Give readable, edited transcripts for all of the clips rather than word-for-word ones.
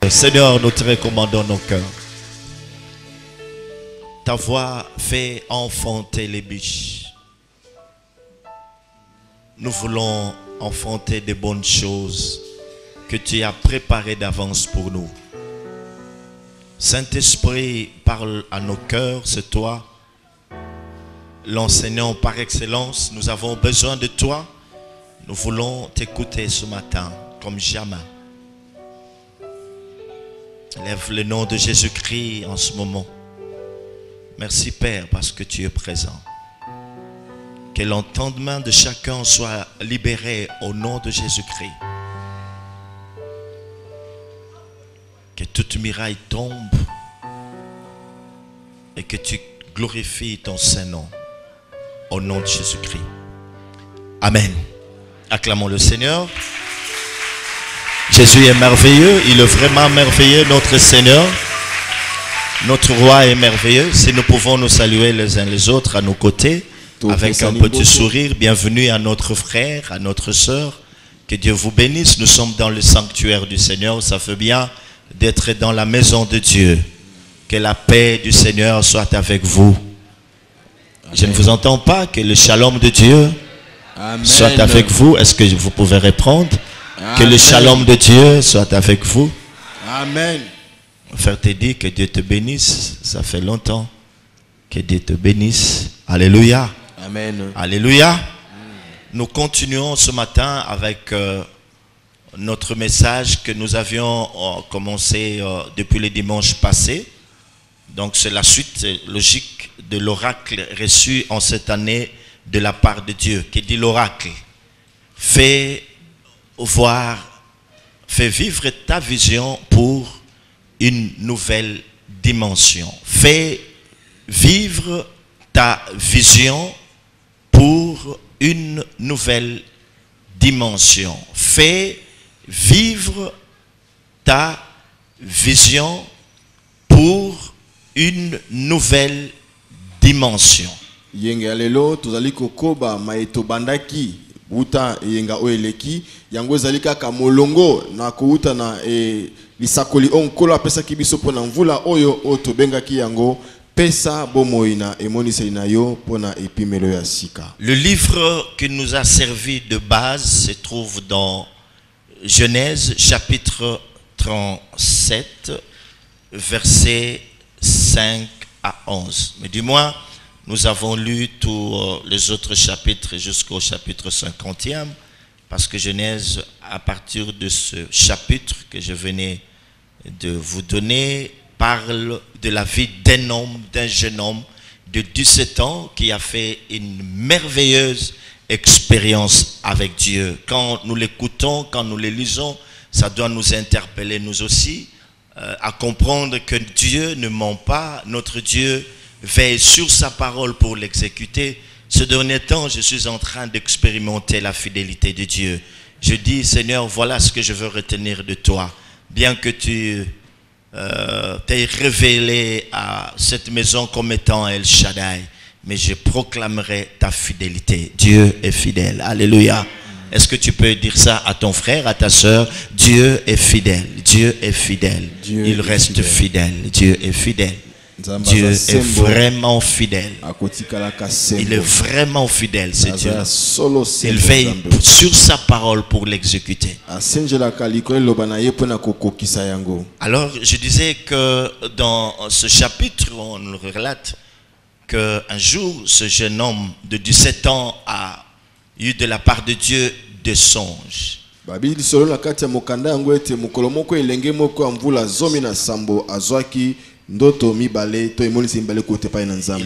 cœurs. Seigneur, nous te recommandons nos cœurs. Ta voix fait enfanter les biches. Nous voulons enfanter de bonnes choses que tu as préparées d'avance pour nous. Saint-Esprit, parle à nos cœurs, c'est toi, l'enseignant par excellence. Nous avons besoin de toi. Nous voulons t'écouter ce matin comme jamais. Lève le nom de Jésus-Christ en ce moment. Merci Père parce que tu es présent. Que l'entendement de chacun soit libéré au nom de Jésus-Christ. Que toute muraille tombe et que tu glorifies ton Saint-Nom au nom de Jésus-Christ. Amen. Acclamons le Seigneur. Jésus est merveilleux, il est vraiment merveilleux, notre Seigneur. Notre roi est merveilleux. Si nous pouvons nous saluer les uns les autres à nos côtés, avec un petit sourire, bienvenue à notre frère, à notre sœur. Que Dieu vous bénisse. Nous sommes dans le sanctuaire du Seigneur. Ça fait bien d'être dans la maison de Dieu. Que la paix du Seigneur soit avec vous. Amen. Je ne vous entends pas. Que le shalom de Dieu soit avec vous. Est-ce que vous pouvez répondre? Amen. Que le shalom de Dieu soit avec vous. Amen. Frère te dit que Dieu te bénisse. Ça fait longtemps. Que Dieu te bénisse. Alléluia. Amen. Alléluia. Nous continuons ce matin avec notre message que nous avions commencé depuis le dimanche passé. Donc c'est la suite logique de l'oracle reçu en cette année de la part de Dieu. Qui dit l'oracle? Fais vivre ta vision pour une nouvelle dimension. Fais vivre ta vision pour une nouvelle dimension. Fais vivre ta vision pour une nouvelle dimension. Yenga lelo tozali kokoba maeto bandaki uta yenga oeleki yango ezali kaka molongo na kouta na lisakoli onkolo apesa kibiso pona mvula oyo otobengaki yango pesa bomoina emonisa na yo pona epimelo ya sika. Le livre qui nous a servi de base se trouve dans Genèse chapitre 37 versets 5 à 11. Mais du moins nous avons lu tous les autres chapitres jusqu'au chapitre 50e, parce que Genèse, à partir de ce chapitre que je venais de vous donner, parle de la vie d'un homme, d'un jeune homme de 17 ans qui a fait une merveilleuse expérience avec Dieu. Quand nous l'écoutons, quand nous le lisons, ça doit nous interpeller nous aussi, à comprendre que Dieu ne ment pas, notre Dieu veille sur sa parole pour l'exécuter. Ce dernier temps, je suis en train d'expérimenter la fidélité de Dieu. Je dis, Seigneur, voilà ce que je veux retenir de toi. Bien que tu t'aies révélé à cette maison comme étant El Shaddai, mais je proclamerai ta fidélité. Dieu est fidèle. Alléluia. Est-ce que tu peux dire ça à ton frère, à ta soeur? Dieu est fidèle. Dieu est fidèle. Dieu Il reste fidèle. Dieu est fidèle. Dieu est vraiment fidèle. Il est vraiment fidèle, c'est Dieu. Il veille sur sa parole pour l'exécuter. Alors, je disais que dans ce chapitre, on nous relate qu'un jour, ce jeune homme de 17 ans a eu de la part de Dieu des songes. Il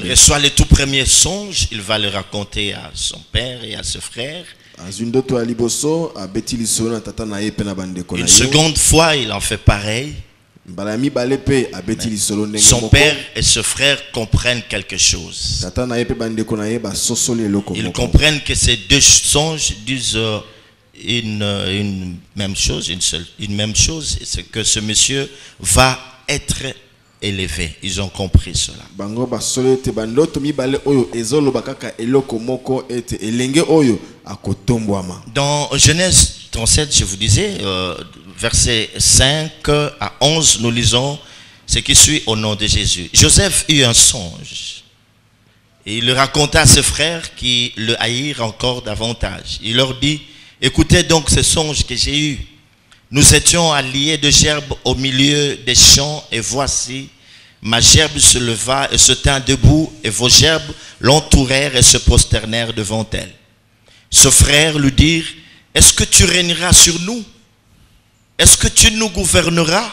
reçoit le tout premier songe, il va le raconter à son père et à ses frères. Une seconde fois, il en fait pareil. Son père et ses frères comprennent quelque chose. Ils comprennent que ces deux songes disent une même chose, une même chose, c'est que ce monsieur va être élevé. Ils ont compris cela. Dans Genèse 37, je vous disais, versets 5 à 11, nous lisons ce qui suit au nom de Jésus. Joseph eut un songe. Et il le raconta à ses frères qui le haïrent encore davantage. Il leur dit, écoutez donc ce songe que j'ai eu. Nous étions alliés de gerbes au milieu des champs et voici, ma gerbe se leva et se tint debout et vos gerbes l'entourèrent et se prosternèrent devant elle. Ce frère lui dit, est-ce que tu régneras sur nous? Est-ce que tu nous gouverneras?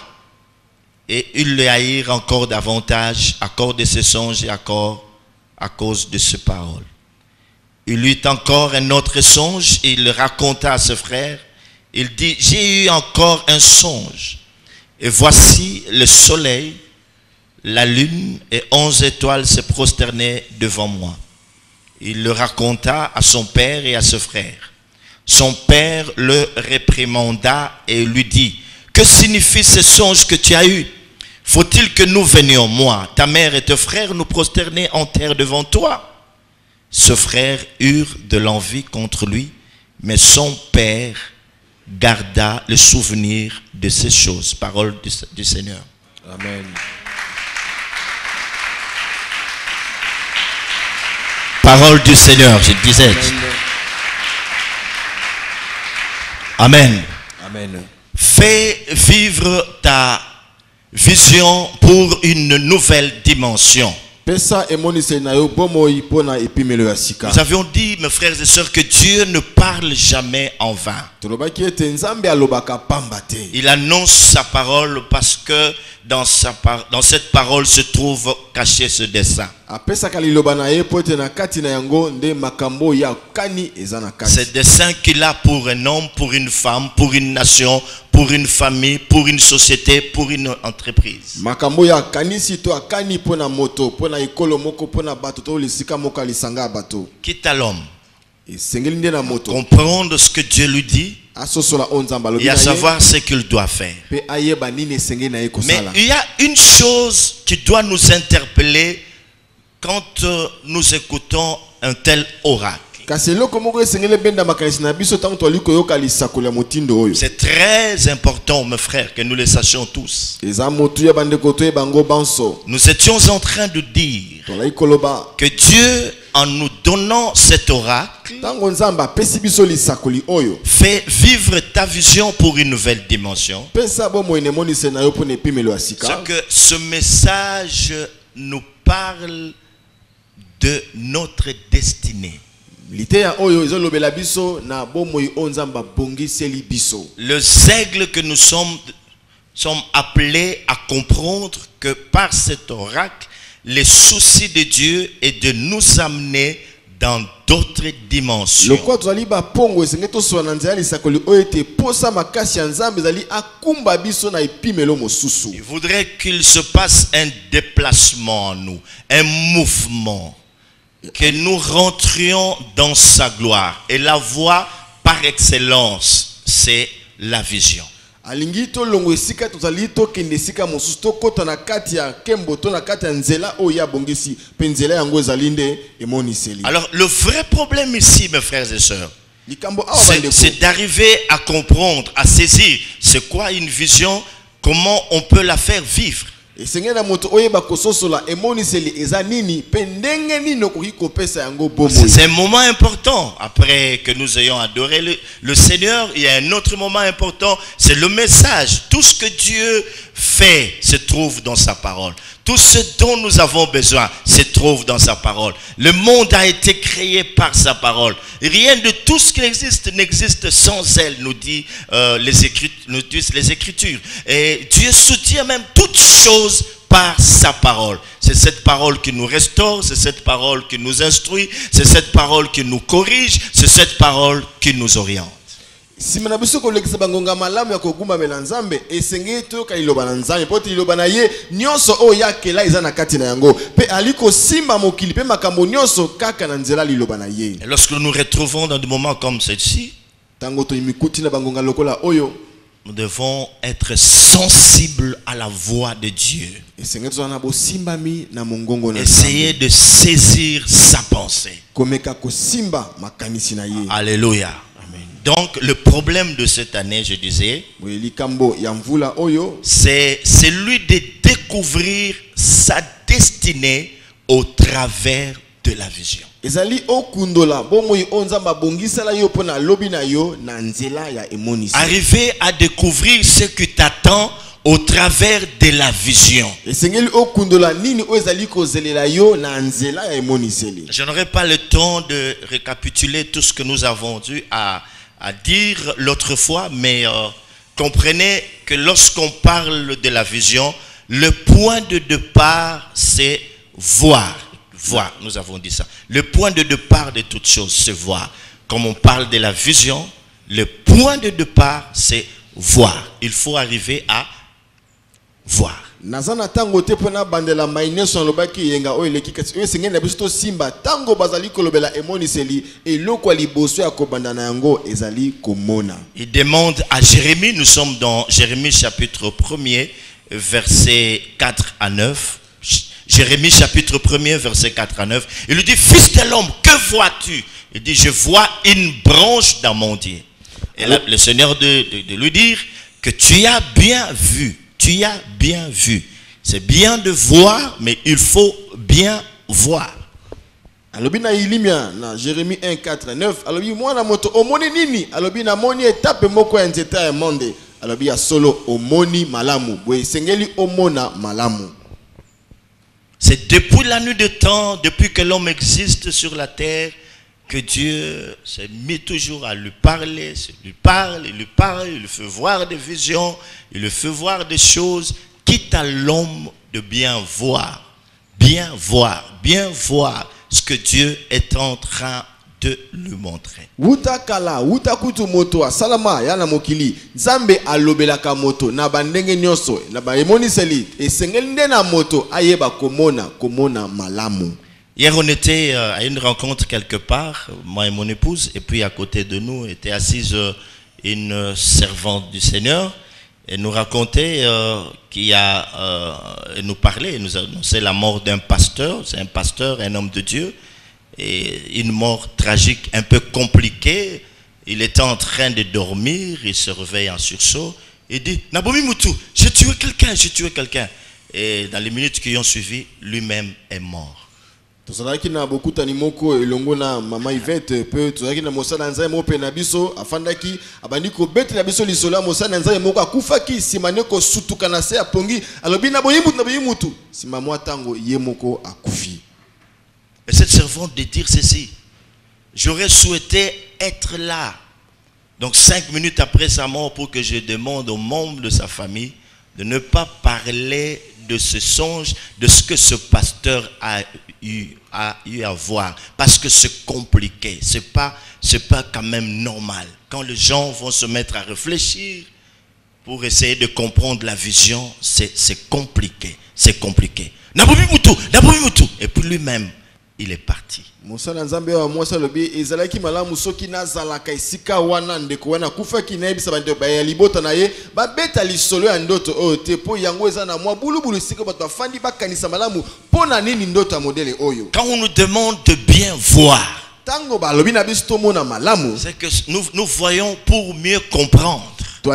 Et ils le haïrent encore davantage à cause de ce songe et à cause de ces paroles. Il eut encore un autre songe et il le raconta à ses frères. Il dit, j'ai eu encore un songe. Et voici le soleil, la lune et 11 étoiles se prosternaient devant moi. Il le raconta à son père et à ses frères. Son père le réprimanda et lui dit, que signifie ce songe que tu as eu? Faut-il que nous venions, moi, ta mère et tes frères, nous prosterner en terre devant toi? Ce frère eurent de l'envie contre lui, mais son père garda le souvenir de ces choses. Parole du Seigneur. Amen. Parole du Seigneur, je disais. Amen. Amen. Fais vivre ta vision pour une nouvelle dimension. Nous avions dit, mes frères et sœurs, que Dieu ne parle jamais en vain. Il annonce sa parole parce que dans cette parole se trouve caché ce dessein. C'est dessein qu'il a pour un homme, pour une femme, pour une nation, pour une famille, pour une société, pour une entreprise. Quitte à l'homme comprendre ce que Dieu lui dit et à savoir ce qu'il doit faire. Mais il y a une chose qui doit nous interpeller quand nous écoutons un tel oracle. C'est très important, mes frères, que nous le sachions tous. Nous étions en train de dire que Dieu, en nous donnant cet oracle, fait vivre ta vision pour une nouvelle dimension. C'est que ce message nous parle de notre destinée. Les aigles que nous sommes appelés à comprendre que par cet oracle, les soucis de Dieu est de nous amener dans d'autres dimensions. Il voudrait qu'il se passe un déplacement en nous, un mouvement, que nous rentrions dans sa gloire. Et la voie par excellence, c'est la vision. Alors le vrai problème ici, mes frères et sœurs, c'est d'arriver à comprendre, à saisir c'est quoi une vision, comment on peut la faire vivre. C'est un moment important. Après que nous ayons adoré le Seigneur, il y a un autre moment important, c'est le message. Tout ce que Dieu fait se trouve dans sa parole. Tout ce dont nous avons besoin se trouve dans sa parole. Le monde a été créé par sa parole. Rien de tout ce qui existe n'existe sans elle, nous disent les Écritures. Et Dieu soutient même toutes choses par sa parole. C'est cette parole qui nous restaure, c'est cette parole qui nous instruit, c'est cette parole qui nous corrige, c'est cette parole qui nous oriente. Si lorsque nous nous retrouvons dans des moments comme ceci, nous devons être sensibles à la voix de Dieu. Essayer de saisir sa pensée. Alléluia. Amen. Donc le problème de cette année, je disais, c'est celui de découvrir sa destinée au travers de la vision. Arriver à découvrir ce qui t'attend au travers de la vision. Je n'aurai pas le temps de récapituler tout ce que nous avons dû à dire l'autre fois, mais comprenez que lorsqu'on parle de la vision, le point de départ, c'est voir. Voir, nous avons dit ça. Le point de départ de toute chose, c'est voir. Comme on parle de la vision, le point de départ, c'est voir. Il faut arriver à voir. Nazana tango te pona bandela maine son lobaki yenga o eleki kasi o sengena bisto simba tango bazali kolobela emoniseli eloko liboso ya kobandana yango ezali komona. Il demande à Jérémie, nous sommes dans Jérémie chapitre 1er verset 4 à 9. Jérémie chapitre 1er verset 4 à 9. Il lui dit: fils de l'homme, que vois-tu? Il dit: je vois une branche d'amandier. Et là, le Seigneur de lui dire que tu as bien vu. Tu as bien vu. C'est bien de voir, mais il faut bien voir. Alobi na ilimia na Jérémie 1 4 9. Alobi mwana moto omoni nini? Alobi na moni etape moko ya nzeta ya monde. Alobi ya solo omoni malamu. Bwe sengeli omona malamu. C'est depuis la nuit de temps, depuis que l'homme existe sur la terre, que Dieu s'est mis toujours à lui parler, il lui parle, il lui fait voir des visions, il lui fait voir des choses, quitte à l'homme de bien voir ce que Dieu est en train de lui montrer. Wutakala, wutakutu moto salama yana mokili, Nzambe alobelaka moto na bandenge nyonso, na ba emoniseli, esengeli nde na moto ayeba komona malamu. Hier, on était à une rencontre quelque part, moi et mon épouse, et puis à côté de nous était assise une servante du Seigneur, et nous racontait elle nous parlait, elle nous annonçait la mort d'un pasteur, c'est un pasteur, un homme de Dieu, et une mort tragique, un peu compliquée. Il était en train de dormir, il se réveille en sursaut, il dit: Nabomi Moutou, j'ai tué quelqu'un. Et dans les minutes qui ont suivi, lui-même est mort. Tozalaki na beaucoup tanimoko elongo na mama Yvette pe tozalaki na mosala nzaye mo pe na biso afandaki abandi ko betela biso lisola mosala nzaye moko akufaki simane ko sutuka na se apongi alobi na boyimutu sima mwa tango ye moko akufi. Et cette servante de dire ceci: j'aurais souhaité être là, donc 5 minutes après sa mort, pour que je demande aux membres de sa famille de ne pas parler de ce songe, de ce que ce pasteur a eu à voir, parce que c'est compliqué, c'est pas quand même normal. Quand les gens vont se mettre à réfléchir pour essayer de comprendre la vision, c'est compliqué. Nabomi Moutou, et puis lui-même il est parti. Mosala nzambe wa mwasa lobi ezalaki malamu soki nazalaka isika wana ndeko wana kufaki na yebisa bande ba ya libota na ye ba beta lisolo ya ndoto oyo te po yango eza na mwa bulubulu isika bato afandi bakanisa malamu pona nini ndoto ya modele oyo. Quand on nous demande de bien voir, tango ba lobi na biso mona malamu, c'est que nous voyons pour mieux comprendre. Quand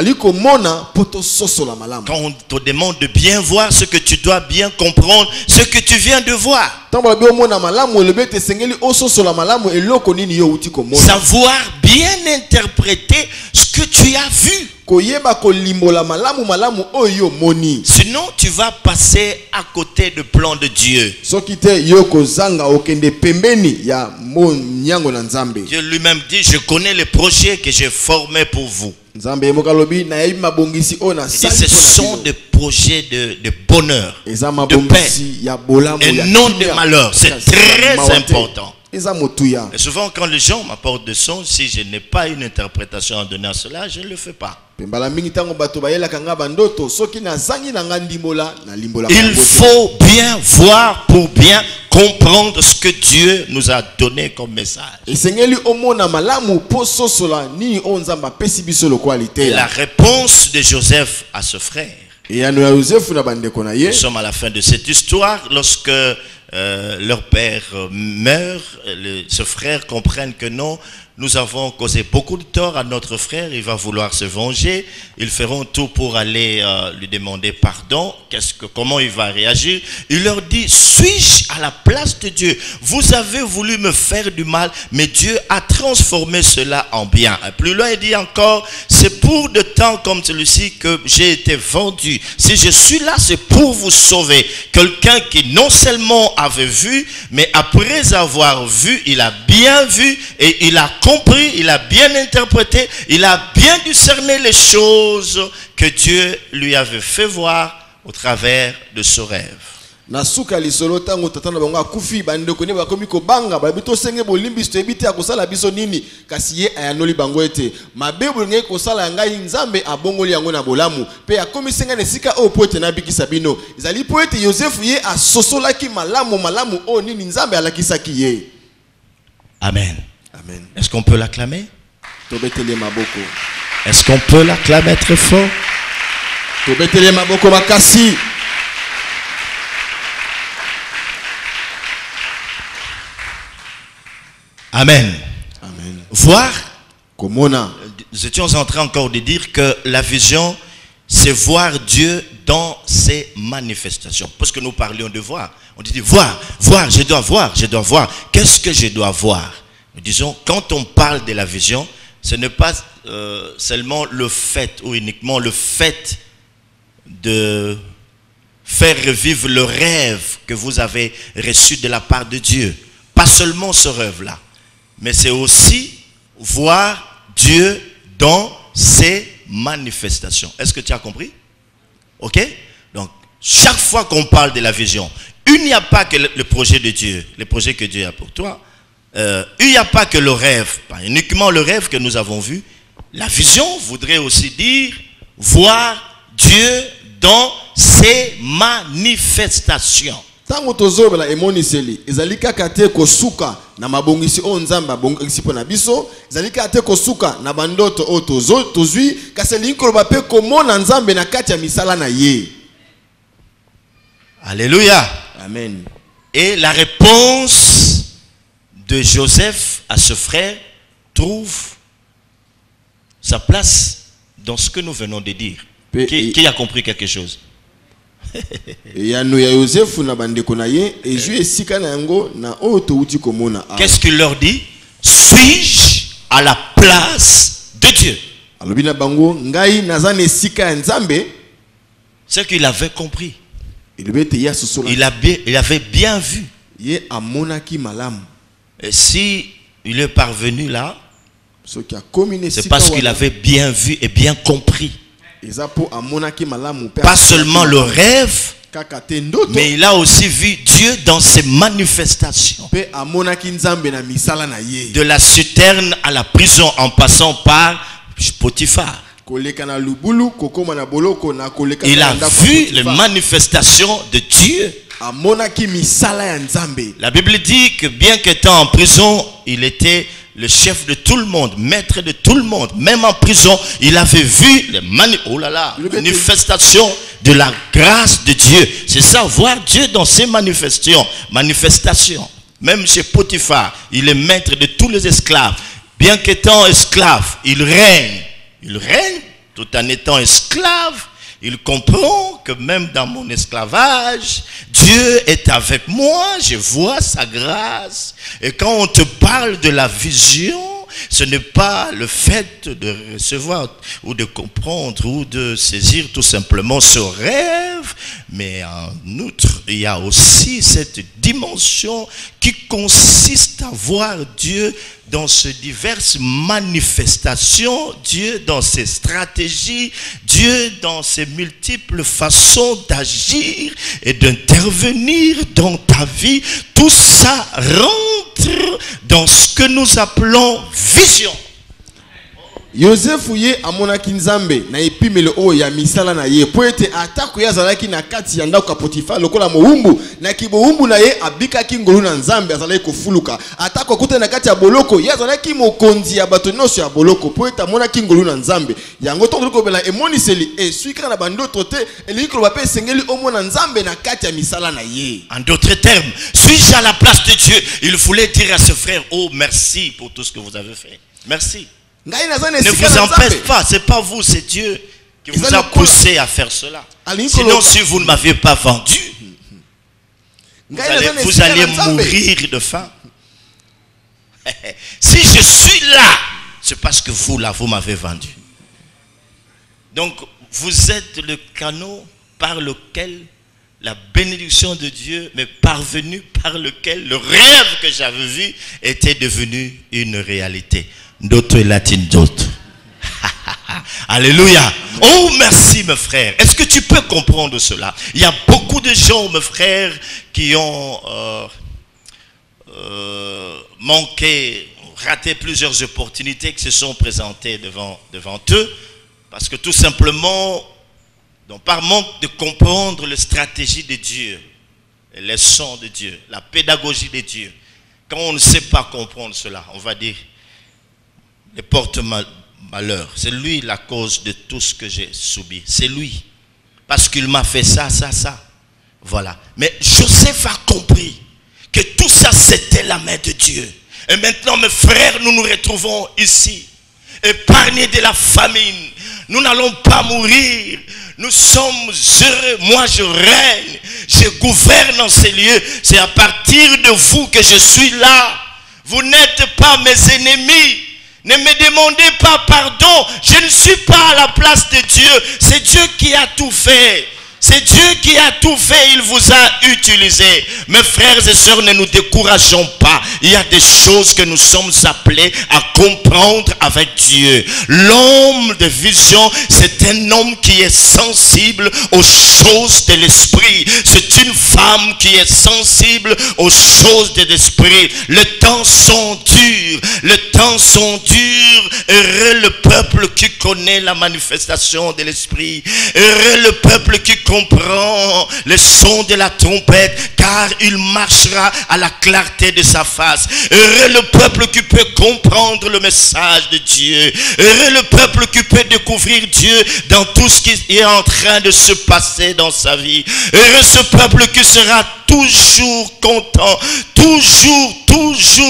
on te demande de bien voir, ce que tu dois bien comprendre, ce que tu viens de voir. Savoir bien interpréter ce que tu as vu. Sinon tu vas passer à côté du plan de Dieu. Dieu lui-même dit: je connais les projets que j'ai formés pour vous. Il dit: ce sont des projets de bonheur, de paix et non de malheur. C'est très important. Et souvent quand les gens m'apportent des songes, si je n'ai pas une interprétation à donner à cela, je ne le fais pas. Il faut bien voir pour bien comprendre ce que Dieu nous a donné comme message. Et la réponse de Joseph à ce frère. Nous sommes à la fin de cette histoire. Lorsque leur père meurt, ce frère comprenne que non, nous avons causé beaucoup de tort à notre frère, il va vouloir se venger, ils feront tout pour aller lui demander pardon. Comment il va réagir? Il leur dit, suis-je à la place de Dieu? Vous avez voulu me faire du mal, mais Dieu a transformé cela en bien. Et plus loin, il dit encore, c'est pour de temps comme celui-ci que j'ai été vendu. Si je suis là, c'est pour vous sauver. Quelqu'un qui non seulement avait vu, mais après avoir vu, il a bien vu et il a compris, il a bien interprété, il a bien discerné les choses que Dieu lui avait fait voir au travers de ce rêve. Nasuka lisolo tango tatana bango akufi bandeko ne bakomi ko banga babito senge bolimbi stebite akosala biso nini kasi ye ayanoli bango ete mabe bolenge kosala ngai nzambe abongoli yango na bolamu pe akomi senga nesika o poete na bikisa bino izali poete Joseph ye asosolaki malamu o nini nzambe alakisaki ye. Amen. Amen. Est-ce qu'on peut l'acclamer? Tobetele maboko. Est-ce qu'on peut l'acclamer très fort? Tobetele maboko makasi. Amen. Amen. Voir, Komona. nous étions en train encore de dire que la vision, c'est voir Dieu dans ses manifestations. Parce que nous parlions de voir. On dit voir, je dois voir. Qu'est-ce que je dois voir? Nous disons, quand on parle de la vision, ce n'est pas seulement le fait ou uniquement le fait de faire revivre le rêve que vous avez reçu de la part de Dieu. Pas seulement ce rêve-là, mais c'est aussi voir Dieu dans ses manifestations. Est-ce que tu as compris? Ok? Donc, chaque fois qu'on parle de la vision, il n'y a pas que le projet de Dieu, le projet que Dieu a pour toi. Il n'y a pas que le rêve, pas uniquement le rêve que nous avons vu. La vision voudrait aussi dire voir Dieu dans ses manifestations. Tango tozobela emoniseli ezalika kate kosuka na mabongisi o nzamba bongisi pona biso ezalika kate kosuka na bandoto o tozwi kaseli nkoloba pe komona nzambe na kati ya misala na ye. Alléluia. Amen. Et la réponse de Joseph à ce frère trouve sa place dans ce que nous venons de dire. Qui a compris quelque chose? Qu'est-ce qu'il leur dit? Suis-je à la place de Dieu? C'est qu'il avait compris. Il avait bien vu. Et si il est parvenu là, c'est parce qu'il avait bien vu et bien compris. Pas seulement le rêve, mais il a aussi vu Dieu dans ses manifestations. De la citerne à la prison en passant par Potiphar. Il a vu les manifestations de Dieu. La Bible dit que bien qu'étant en prison, il était le chef de tout le monde, maître de tout le monde. Même en prison, il avait vu les manifestations de la grâce de Dieu. C'est ça, voir Dieu dans ses manifestations. Même chez Potiphar, il est maître de tous les esclaves. Bien qu'étant esclave, il règne. Il règne tout en étant esclave. Il comprend que même dans mon esclavage, Dieu est avec moi, je vois sa grâce. Et quand on te parle de la vision, ce n'est pas le fait de recevoir ou de comprendre ou de saisir tout simplement ce rêve, mais en outre, il y a aussi cette dimension qui consiste à voir Dieu dans ces diverses manifestations, Dieu dans ses stratégies, Dieu dans ses multiples façons d'agir et d'intervenir dans ta vie. Tout ça rentre dans ce que nous appelons vision. Joseph ye amonaki nzambe na epimelo oyo ya misala na ye po ete atako ya zalaki na kati ya ndako ya Potifa lokola mowumbu na kiboumbu na ye abikaki ngolu na nzambe azalaki kofuluka atako akuta na kati ya boloko ya zalaki mokonzi ya bato nyonso ya boloko po ete amonaki ngolu na nzambe yango to kobela emoniseli eswika na bandoto te eliki koloba pe esengeli omona nzambe na kati ya misala na ye. En d'autres termes, suis-je à la place de Dieu? Il voulait dire à ce frère, oh merci pour tout ce que vous avez fait. Merci. Ne vous empêche pas, c'est pas vous, c'est Dieu qui vous a poussé à faire cela. Sinon, si vous ne m'aviez pas vendu, vous alliez mourir de faim. Si je suis là, c'est parce que vous, là, vous m'avez vendu. Donc, vous êtes le canot par lequel la bénédiction de Dieu m'est parvenue, par lequel le rêve que j'avais vu était devenu une réalité. D'autres latines, d'autres. Alléluia. Oh, merci, mes frères. Est-ce que tu peux comprendre cela? Il y a beaucoup de gens, mes frères, qui ont manqué, raté plusieurs opportunités qui se sont présentées devant eux. Parce que tout simplement, donc par manque de comprendre la stratégie de Dieu, les sons de Dieu, la pédagogie de Dieu. Quand on ne sait pas comprendre cela, on va dire, les porte malheur. C'est lui la cause de tout ce que j'ai subi. C'est lui. Parce qu'il m'a fait ça, ça, ça. Voilà. Mais Joseph a compris que tout ça, c'était la main de Dieu. Et maintenant, mes frères, nous nous retrouvons ici, épargnés de la famine. Nous n'allons pas mourir. Nous sommes heureux. Moi, je règne. Je gouverne dans ces lieux. C'est à partir de vous que je suis là. Vous n'êtes pas mes ennemis. Ne me demandez pas pardon. Je ne suis pas à la place de Dieu. C'est Dieu qui a tout fait. C'est Dieu qui a tout fait, il vous a utilisé. Mes frères et sœurs, ne nous décourageons pas. Il y a des choses que nous sommes appelés à comprendre avec Dieu. L'homme de vision, c'est un homme qui est sensible aux choses de l'esprit. C'est une femme qui est sensible aux choses de l'esprit. Les temps sont durs. Les temps sont durs. Heureux le peuple qui connaît la manifestation de l'esprit. Heureux le peuple qui comprend le son de la trompette, car il marchera à la clarté de sa face. Heureux le peuple qui peut comprendre le message de Dieu. Heureux le peuple qui peut découvrir Dieu dans tout ce qui est en train de se passer dans sa vie. Heureux ce peuple qui sera toujours content, toujours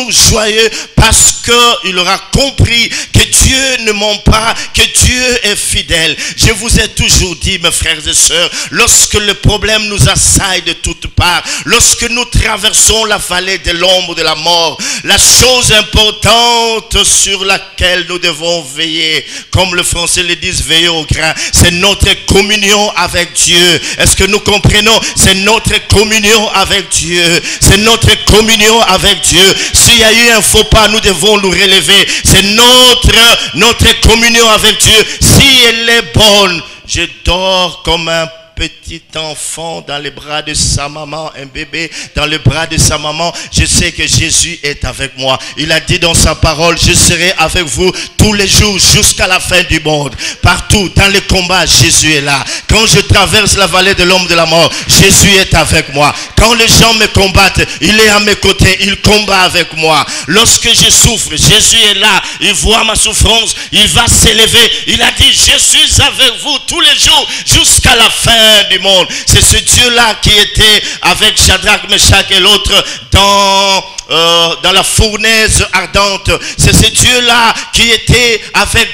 joyeux, parce qu'il aura compris que Dieu ne ment pas, que Dieu est fidèle. Je vous ai toujours dit, mes frères et sœurs, lorsque le problème nous assaille de toutes parts, lorsque nous traversons la vallée de l'ombre de la mort, la chose importante sur laquelle nous devons veiller, comme le français le dit, veiller au grain, c'est notre communion avec Dieu. Est-ce que nous comprenons? C'est notre communion avec Dieu. C'est notre communion avec Dieu. S'il y a eu un faux pas, nous devons nous relever. C'est notre communion avec Dieu. Si elle est bonne, je dors comme un petit enfant dans les bras de sa maman, un bébé dans les bras de sa maman. Je sais que Jésus est avec moi. Il a dit dans sa parole, je serai avec vous tous les jours jusqu'à la fin du monde. Partout dans les combats, Jésus est là. Quand je traverse la vallée de l'ombre de la mort, Jésus est avec moi. Quand les gens me combattent, il est à mes côtés, il combat avec moi. Lorsque je souffre, Jésus est là. Il voit ma souffrance, il va s'élever. Il a dit, je suis avec vous tous les jours jusqu'à la fin du monde. C'est ce Dieu-là qui était avec Shadrach, Meshach et l'autre dans la fournaise ardente. C'est ce Dieu-là qui était avec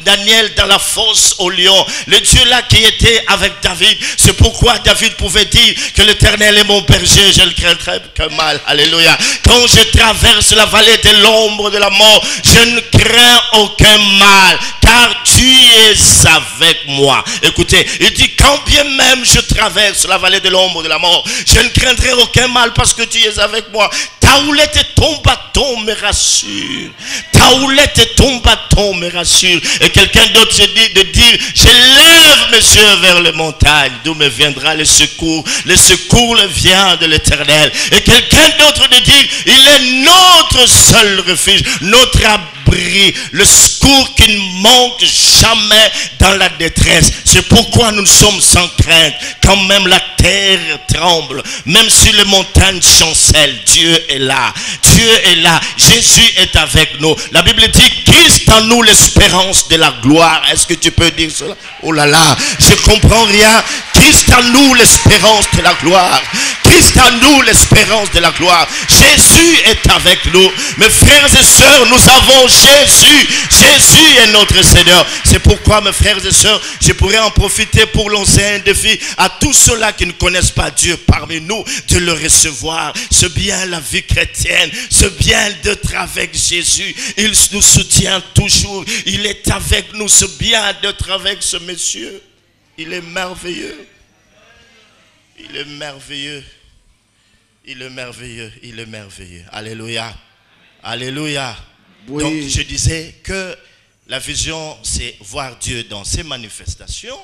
Daniel dans la fosse au lion. Le Dieu-là qui était avec David. C'est pourquoi David pouvait dire que l'Éternel est mon berger, je ne craindrai que mal. Alléluia. Quand je traverse la vallée de l'ombre de la mort, je ne crains aucun mal, car tu es avec moi. Écoutez, il dit, quand bien même je traverse la vallée de l'ombre de la mort, je ne craindrai aucun mal parce que tu es avec moi. Ta houlette et ton bâton me rassurent. Ta houlette et ton bâton me rassurent. Et quelqu'un d'autre se dit de dire, je lève mes yeux vers les montagnes, d'où me viendra le secours. Le secours vient de l'Éternel. Et quelqu'un d'autre de dire, il est notre seul refuge, notre abri abri, le secours qui ne manque jamais dans la détresse. C'est pourquoi nous sommes sans crainte. Quand même la terre tremble, même si les montagnes chancellent, Dieu est là. Dieu est là. Jésus est avec nous. La Bible dit, Christ en nous l'espérance de la gloire. Est-ce que tu peux dire cela? Oh là là, je comprends rien. Christ en nous l'espérance de la gloire. Christ en nous l'espérance de la gloire. Jésus est avec nous. Mes frères et sœurs, nous avons Jésus. Jésus est notre Seigneur. C'est pourquoi, mes frères et sœurs, je pourrais en profiter pour lancer un défi à tous ceux-là qui ne connaissent pas Dieu parmi nous, de le recevoir. C'est bien la vie chrétienne. C'est bien d'être avec Jésus. Il nous soutient toujours. Il est avec nous. C'est bien d'être avec ce monsieur. Il est merveilleux. Il est merveilleux. Il est merveilleux. Il est merveilleux. Alléluia. Alléluia. Oui. Donc je disais que la vision, c'est voir Dieu dans ses manifestations.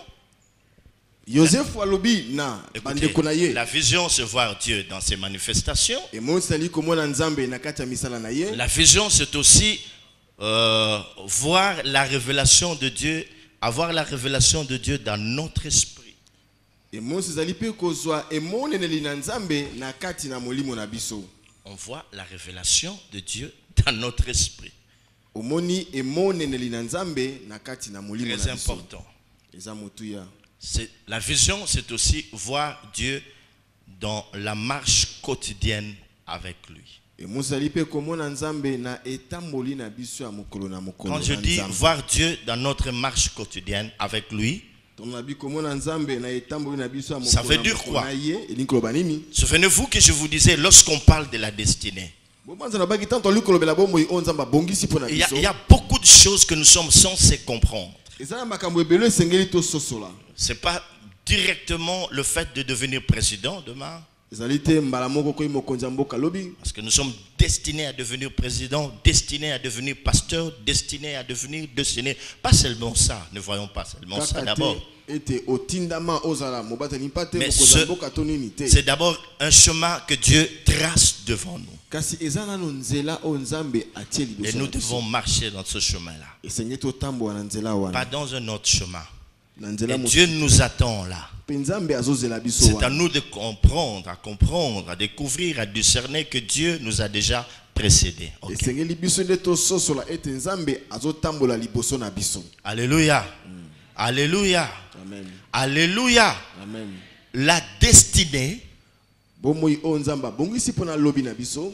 Joseph Walobi na Écoutez, bandeko na ye. la vision, c'est voir Dieu dans ses manifestations. Et moi sali komona nzambe na kati ya misala na ye. La vision, c'est aussi voir la révélation de Dieu, avoir la révélation de Dieu dans notre esprit. Et moi sali pe kozwa emoneneli na nzambe na kati na molimo na biso. On voit la révélation de Dieu dans notre esprit. Omoni emoneneli na nzambe na kati na molimo na biso. Très important. Eza motuya. La vision, c'est aussi voir Dieu dans la marche quotidienne avec lui. Et moi sali pe komona nzambe na etamboli na biso ya mokolo na mokolo. Quand je dis voir Dieu dans notre marche quotidienne avec lui, ça veut dire quoi? Souvenez-vous que je vous disais, lorsqu'on parle de la destinée, il y a beaucoup de choses que nous sommes censés comprendre. Ce n'est pas directement le fait de devenir président demain. Parce que nous sommes destinés à devenir président, destinés à devenir pasteur, destinés à devenir destiné. Pas seulement ça, ne voyons pas seulement ça d'abord. Mais c'est d'abord un chemin que Dieu trace devant nous. Et nous devons marcher dans ce chemin-là. Pas dans un autre chemin. Et Dieu nous attend là. C'est à nous de comprendre, à découvrir, à discerner que Dieu nous a déjà précédés. Okay. Alléluia. Alléluia. Amen. Alléluia. Amen. La destinée.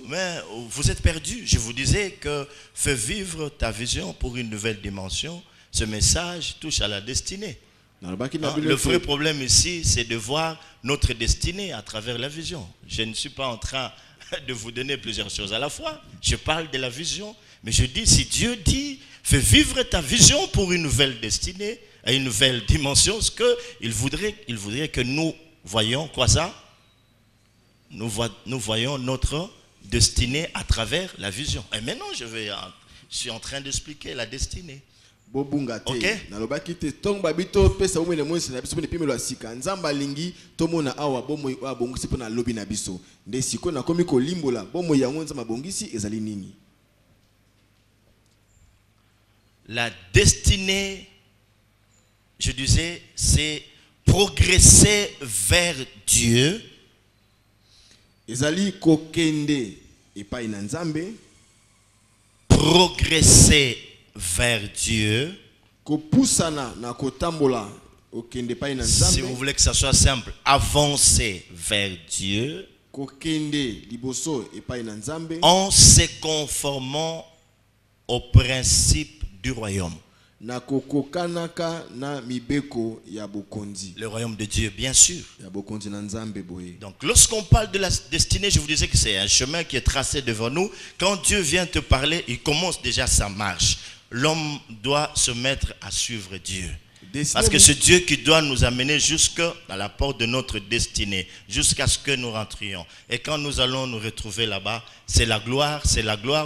Mais vous êtes perdus. Je vous disais que fais vivre ta vision pour une nouvelle dimension. Ce message touche à la destinée. Le vrai problème ici, c'est de voir notre destinée à travers la vision. Je ne suis pas en train de vous donner plusieurs choses à la fois. Je parle de la vision, mais je dis, si Dieu dit, fais vivre ta vision pour une nouvelle destinée, à une nouvelle dimension, ce qu'il voudrait que nous voyions, quoi ça? Nous voyons notre destinée à travers la vision. Et maintenant, je suis en train d'expliquer la destinée. Ok. La destinée, je disais, c'est progresser vers Dieu. Progresser vers Dieu. Si vous voulez que ça soit simple, avancer vers Dieu en se conformant au principe du royaume. Le royaume de Dieu, bien sûr. Donc, lorsqu'on parle de la destinée, je vous disais que c'est un chemin qui est tracé devant nous. Quand Dieu vient te parler, il commence déjà sa marche. L'homme doit se mettre à suivre Dieu. Parce que c'est Dieu qui doit nous amener jusqu'à la porte de notre destinée, jusqu'à ce que nous rentrions. Et quand nous allons nous retrouver là-bas, c'est la gloire,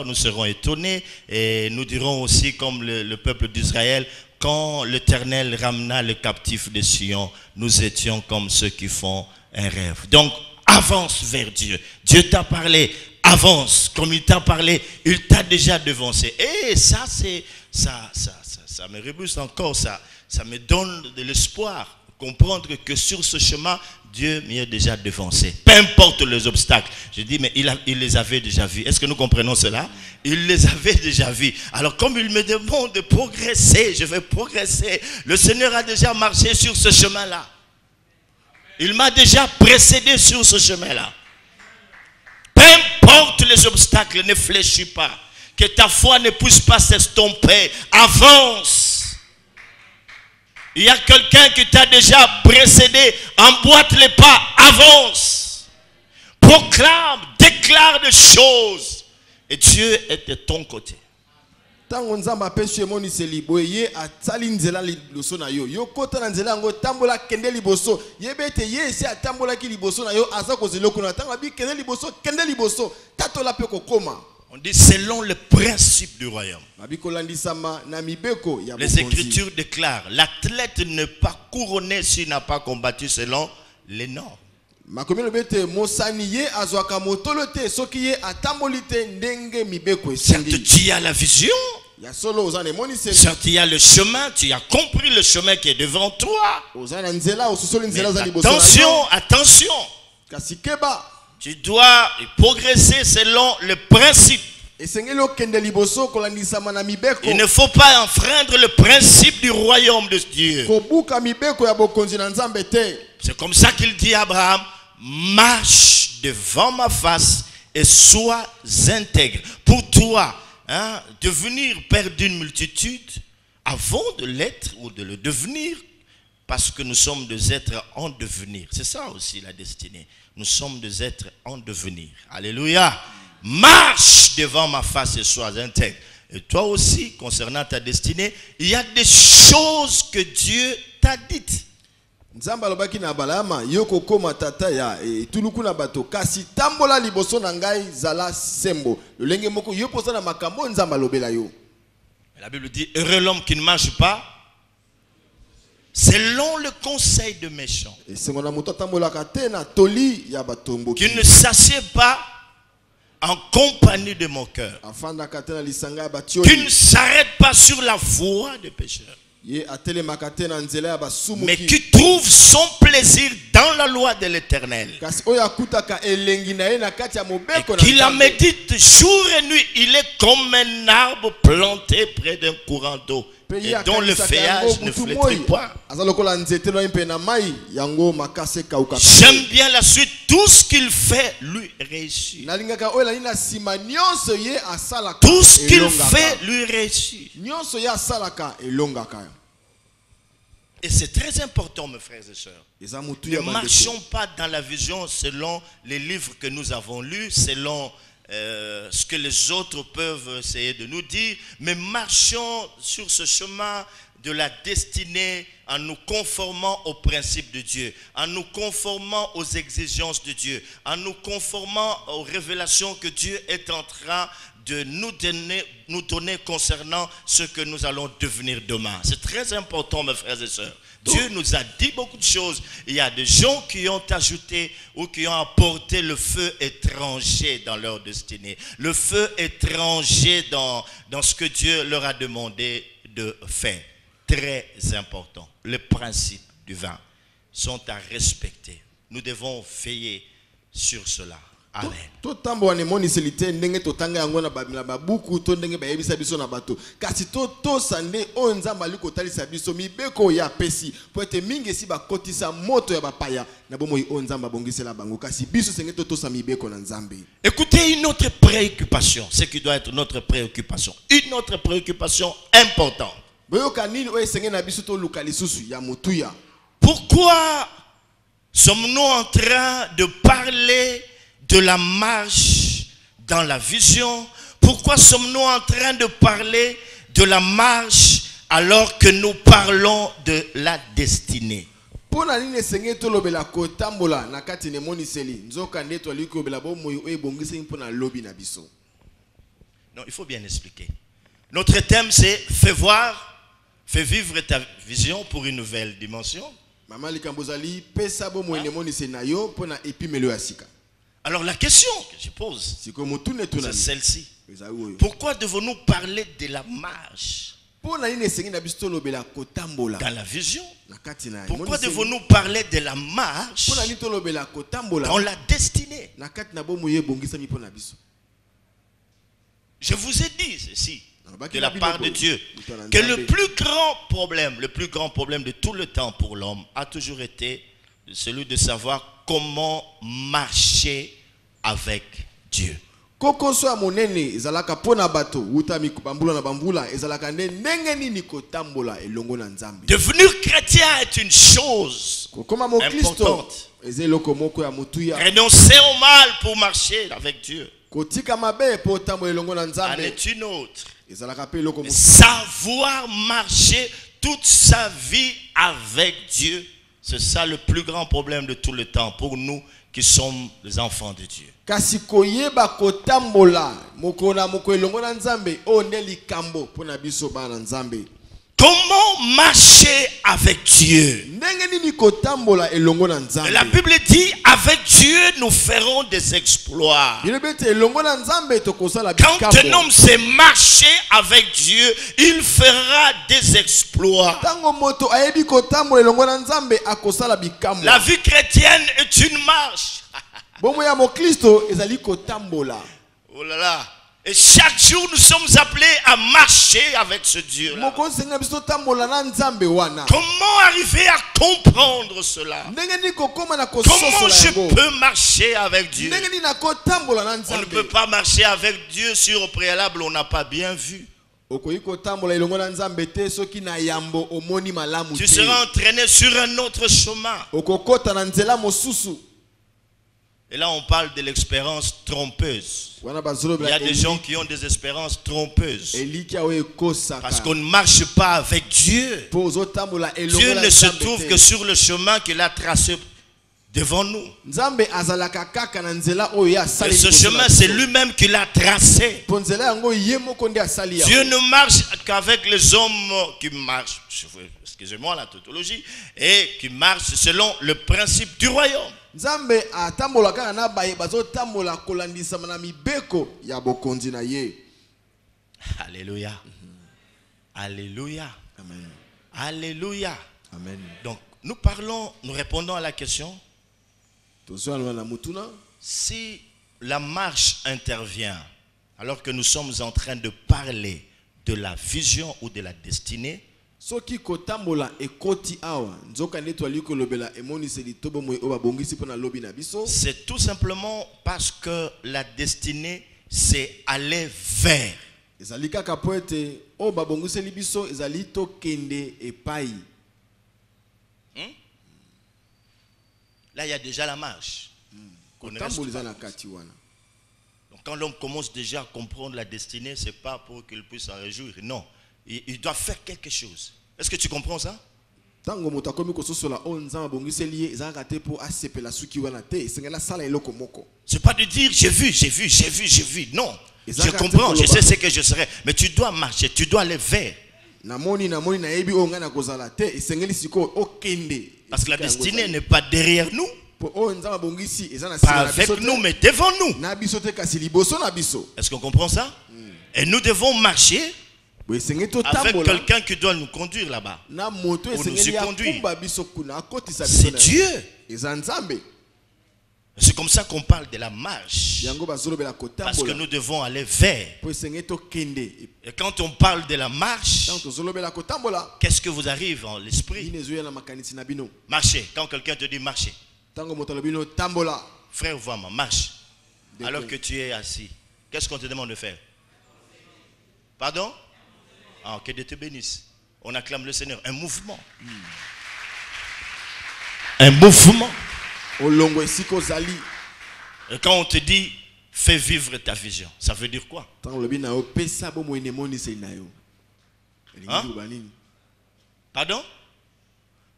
nous serons étonnés. Et nous dirons aussi, comme le peuple d'Israël, quand l'Éternel ramena le captif de Sion, nous étions comme ceux qui font un rêve. Donc, avance vers Dieu. Dieu t'a parlé. avance. Comme il t'a parlé, il t'a déjà devancé. Et ça, ça me rebooste encore, ça me donne de l'espoir. Comprendre que sur ce chemin, Dieu m'y a déjà devancé. Peu importe les obstacles. Je dis, mais il les avait déjà vus. Est-ce que nous comprenons cela? Il les avait déjà vus. Alors comme il me demande de progresser, je vais progresser. Le Seigneur a déjà marché sur ce chemin-là. Il m'a déjà précédé sur ce chemin-là. Peu importe les obstacles, ne fléchis pas. Que ta foi ne puisse pas s'estomper. Avance. Il y a quelqu'un qui t'a déjà précédé, emboîte les pas, avance. Proclame, déclare des choses. Et Dieu est de ton côté. Tango nzamba apesu emoniseli boye atali nzela liboso na yo yo kota na nzela ngo tambola kende liboso yebete ye esi atambola ki liboso na yo aza kozelo kuna tango abi kende liboso tatola pe kokoma. On dit selon le principe du royaume. Les Écritures déclarent l'athlète n'est pas couronné s'il n'a pas combattu selon les normes. Certes, tu as la vision. Certes, il y a le chemin. Tu as compris le chemin qui est devant toi. Mais attention. Tu dois progresser selon le principe. Il ne faut pas enfreindre le principe du royaume de Dieu. C'est comme ça qu'il dit à Abraham, marche devant ma face et sois intègre. Pour toi, devenir père d'une multitude, avant de l'être ou de le devenir, parce que nous sommes des êtres en devenir. C'est ça aussi la destinée. Nous sommes des êtres en devenir. Alléluia. Marche devant ma face et sois intègre. Et toi aussi, concernant ta destinée, il y a des choses que Dieu t'a dites. La Bible dit, heureux l'homme qui ne marche pas selon le conseil de méchants, qui ne s'assied pas en compagnie de mon cœur, qui ne s'arrête pas sur la voie des pécheurs, mais qui trouve son plaisir dans la loi de l'Éternel, et qui la médite jour et nuit. Il est comme un arbre planté près d'un courant d'eau, et dont le feuillage ne flétrit pas. J'aime bien la suite. Tout ce qu'il fait lui réussit. Tout ce qu'il fait lui réussit. Et c'est très important, mes frères et sœurs. Ne marchons pas dans la vision selon les livres que nous avons lus, selon ce que les autres peuvent essayer de nous dire, mais marchons sur ce chemin de la destinée en nous conformant aux principes de Dieu, en nous conformant aux exigences de Dieu, en nous conformant aux révélations que Dieu est en train de nous donner concernant ce que nous allons devenir demain. C'est très important, mes frères et sœurs. Dieu nous a dit beaucoup de choses. Il y a des gens qui ont ajouté ou qui ont apporté le feu étranger dans leur destinée. Le feu étranger dans ce que Dieu leur a demandé de faire. Très important. Les principes du vin sont à respecter. Nous devons veiller sur cela. Amen. Écoutez, une autre préoccupation, ce qui doit être notre préoccupation, une autre préoccupation importante. Pourquoi sommes-nous en train de parler de la marche dans la vision? Pourquoi sommes-nous en train de parler de la marche alors que nous parlons de la destinée? Non, il faut bien expliquer. Notre thème c'est fais vivre ta vision pour une nouvelle dimension. Alors la question que je pose, c'est celle-ci. Pourquoi devons-nous parler de la marche dans la vision? Pourquoi devons-nous parler de la marche dans la destinée? Je vous ai dit ceci de la part de Dieu, que le plus grand problème de tout le temps pour l'homme a toujours été celui de savoir comment marcher avec Dieu. Devenir chrétien est une chose importante. Renoncer au mal pour marcher avec Dieu en est une autre. Savoir marcher toute sa vie avec Dieu, c'est ça le plus grand problème de tout le temps pour nous qui sommes les enfants de Dieu. Comment marcher avec Dieu? La Bible dit, avec Dieu nous ferons des exploits. Quand un homme sait marcher avec Dieu, il fera des exploits. La vie chrétienne est une marche. Oh là là. Et chaque jour, nous sommes appelés à marcher avec ce Dieu-là. Comment arriver à comprendre cela? Comment je peux marcher avec Dieu? On ne peut pas marcher avec Dieu sur au préalable, on n'a pas bien vu. Tu seras entraîné sur un autre chemin. Et là, on parle de l'expérience trompeuse. Il y a des gens qui ont des expériences trompeuses. Parce qu'on ne marche pas avec Dieu. Dieu ne se trouve que sur le chemin qu'il a tracé devant nous. Et ce chemin, c'est lui-même qui l'a tracé. Dieu ne marche qu'avec les hommes qui marchent, excusez-moi la tautologie, et qui marchent selon le principe du royaume. Alléluia. Alléluia. Amen. Alléluia. Amen. Donc, nous répondons à la question. Si la marche intervient alors que nous sommes en train de parler de la vision ou de la destinée, c'est tout simplement parce que la destinée, c'est aller vers. Là, il y a déjà la marche. Donc, quand l'homme commence déjà à comprendre la destinée, ce n'est pas pour qu'il puisse s'en réjouir. Non, il doit faire quelque chose. Est-ce que tu comprends ça? C'est pas de dire j'ai vu. Non, je comprends, je sais ce que je serai. Mais tu dois marcher, tu dois aller vers. Parce que la destinée n'est pas derrière nous. Pas avec nous, mais devant nous. Est-ce qu'on comprend ça? Et nous devons marcher avec quelqu'un qui doit nous conduire là-bas. Pour nous y conduire. C'est Dieu. C'est comme ça qu'on parle de la marche. Parce que nous devons aller vers. Et quand on parle de la marche, qu'est-ce que vous arrive en l'esprit? Marcher. Quand quelqu'un te dit marcher. Frère, vois-moi, marche. Alors que tu es assis. Qu'est-ce qu'on te demande de faire? Pardon? Ah, que Dieu te bénisse. On acclame le Seigneur. Un mouvement. Un mouvement. Et quand on te dit fais vivre ta vision, ça veut dire quoi? Hein? Pardon?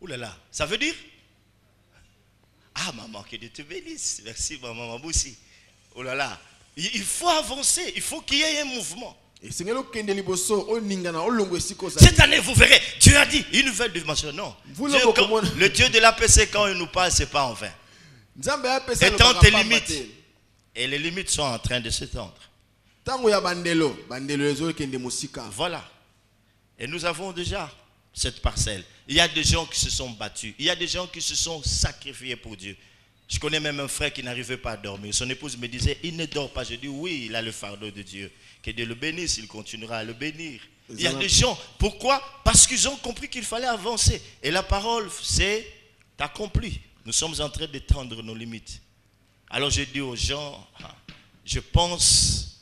Ouh là là, ça veut dire? Ah maman, que Dieu te bénisse. Merci maman Maboussi. Oh là là, il faut avancer, il faut qu'il y ait un mouvement. Cette année, vous verrez, Dieu a dit une nouvelle dimension. Non, le Dieu de l'APC, quand il nous parle, ce n'est pas en vain. Étant tes limites, Et les limites sont en train de s'étendre. Voilà. Et nous avons déjà cette parcelle. Il y a des gens qui se sont battus. Il y a des gens qui se sont sacrifiés pour Dieu. Je connais même un frère qui n'arrivait pas à dormir. Son épouse me disait, il ne dort pas. Je dis, oui, il a le fardeau de Dieu. Que Dieu le bénisse, il continuera à le bénir. Il y a des gens, pourquoi? Parce qu'ils ont compris qu'il fallait avancer. Et la parole, c'est accompli. Nous sommes en train d'étendre nos limites. Alors je dis aux gens, je pense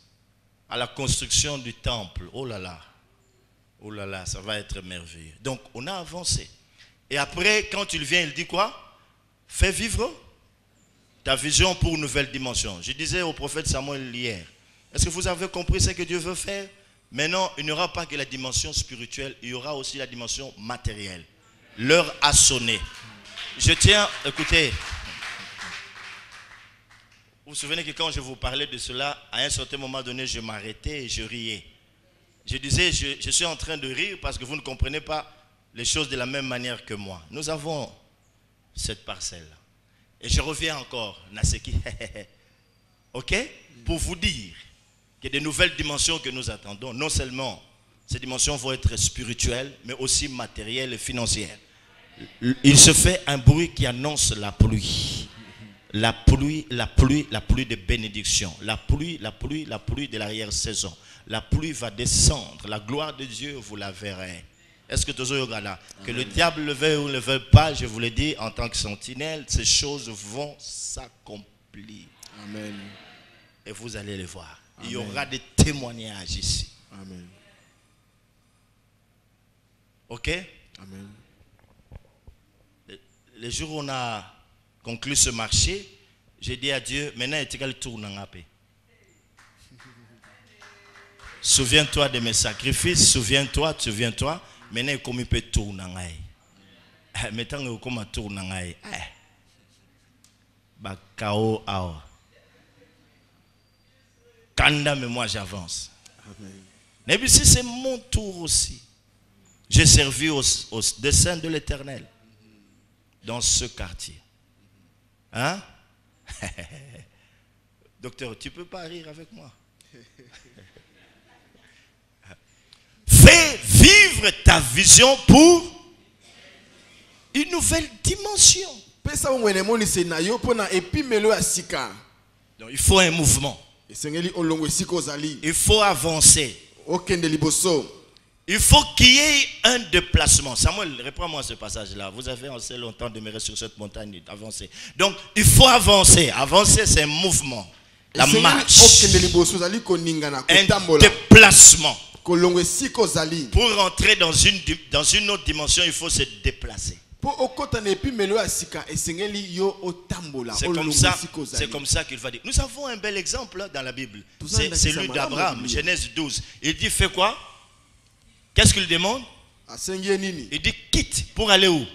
à la construction du temple. Oh là là, ça va être merveilleux. Donc on a avancé. Et après, quand il vient, il dit quoi? Fais vivre ta vision pour une nouvelle dimension. Je disais au prophète Samuel hier, est-ce que vous avez compris ce que Dieu veut faire? Maintenant, il n'y aura pas que la dimension spirituelle, il y aura aussi la dimension matérielle. L'heure a sonné. Je tiens, écoutez, vous vous souvenez que quand je vous parlais de cela, à un certain moment donné, je m'arrêtais et je riais. Je disais, je suis en train de rire parce que vous ne comprenez pas les choses de la même manière que moi. Nous avons cette parcelle-là. Et je reviens encore, Naseki, ok? Pour vous dire qu'il y a de nouvelles dimensions que nous attendons. Non seulement ces dimensions vont être spirituelles, mais aussi matérielles et financières. Il se fait un bruit qui annonce la pluie. La pluie de bénédiction. La pluie de l'arrière-saison. La pluie va descendre. La gloire de Dieu, vous la verrez. Est-ce que tous là? Que le diable le veuille ou ne le veuille pas, je vous l'ai dit, en tant que sentinelle, ces choses vont s'accomplir. Amen. Et vous allez les voir. Amen. Il y aura des témoignages ici. Amen. Ok? Amen. Le jour où on a conclu ce marché, j'ai dit à Dieu, maintenant il le tour dans la paix. Souviens-toi de mes sacrifices, souviens-toi. Maintenant il comme il peut tourner dans la paix. Maintenant il comme tourner dans la paix. Bakao awa. Kanda, mais moi j'avance. Mais puis si c'est mon tour aussi, j'ai servi au dessein de l'Éternel dans ce quartier. Hein? Docteur, tu ne peux pas rire avec moi. Fais vivre ta vision pour une nouvelle dimension. Donc, il faut un mouvement. Il faut avancer. Il faut qu'il y ait un déplacement. Samuel, reprends-moi ce passage-là. Vous avez assez longtemps demeuré sur cette montagne, avancer. Donc, il faut avancer. Avancer, c'est un mouvement. La marche. Un déplacement. Pour entrer dans une autre dimension, il faut se déplacer. C'est comme ça qu'il va dire. Nous avons un bel exemple dans la Bible. C'est celui d'Abraham, Genèse 12. Il dit, fais quoi? Qu'est-ce qu'il demande? Il dit, quitte pour aller où?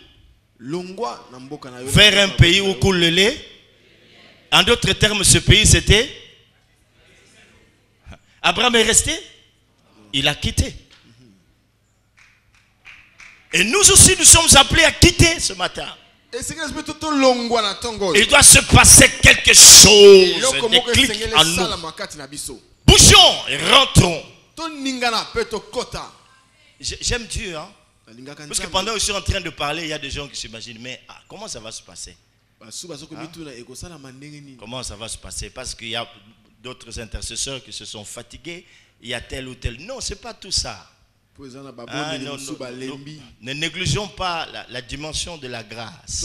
Vers un pays où coule le lait. En d'autres termes, ce pays, c'était... Abraham est resté? Il a quitté. Et nous aussi, nous sommes appelés à quitter ce matin. Il doit se passer quelque chose, des clics en nous. Bougeons et rentrons. J'aime Dieu, hein? Parce que pendant que je suis en train de parler, il y a des gens qui s'imaginent, mais comment ça va se passer? Hein? Comment ça va se passer? Parce qu'il y a d'autres intercesseurs qui se sont fatigués, il y a tel ou tel. Non, ce n'est pas tout ça. Ah, non, ne négligeons pas la dimension de la grâce.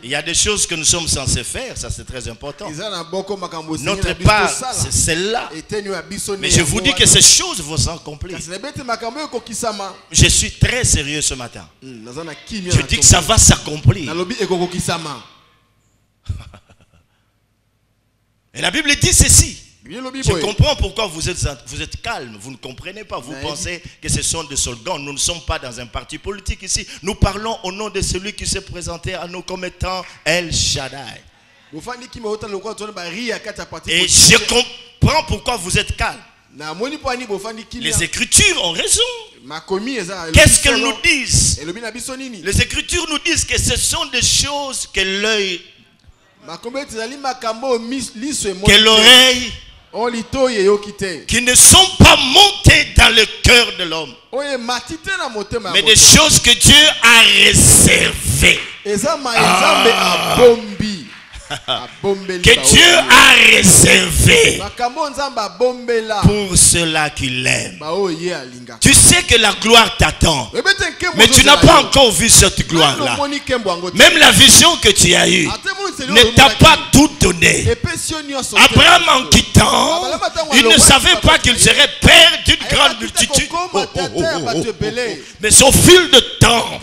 Il y a des choses que nous sommes censés faire, ça c'est très important. Notre part, c'est celle-là. Mais je vous dis que ces choses vont s'accomplir. Je suis très sérieux ce matin. Je dis que ça va s'accomplir. Et la Bible dit ceci. Je comprends pourquoi vous êtes calme, vous ne comprenez pas, vous pensez que ce sont des slogans. Nous ne sommes pas dans un parti politique ici. Nous parlons au nom de celui qui s'est présenté à nous comme étant El Shaddai. Et je comprends pourquoi vous êtes calme. Les Écritures ont raison. Qu'est-ce qu'elles nous disent? Les Écritures nous disent que ce sont des choses que l'œil que l'oreille, qui ne sont pas montées dans le cœur de l'homme, mais des choses que Dieu a réservées. Que Dieu a réservé pour ceux-là qui l'aiment. Tu sais que la gloire t'attend, mais tu n'as pas encore vu cette gloire-là. Même la vision que tu as eue ne t'a pas tout donné. Abraham, en quittant, il ne savait pas qu'il serait père d'une grande multitude. Mais au fil de temps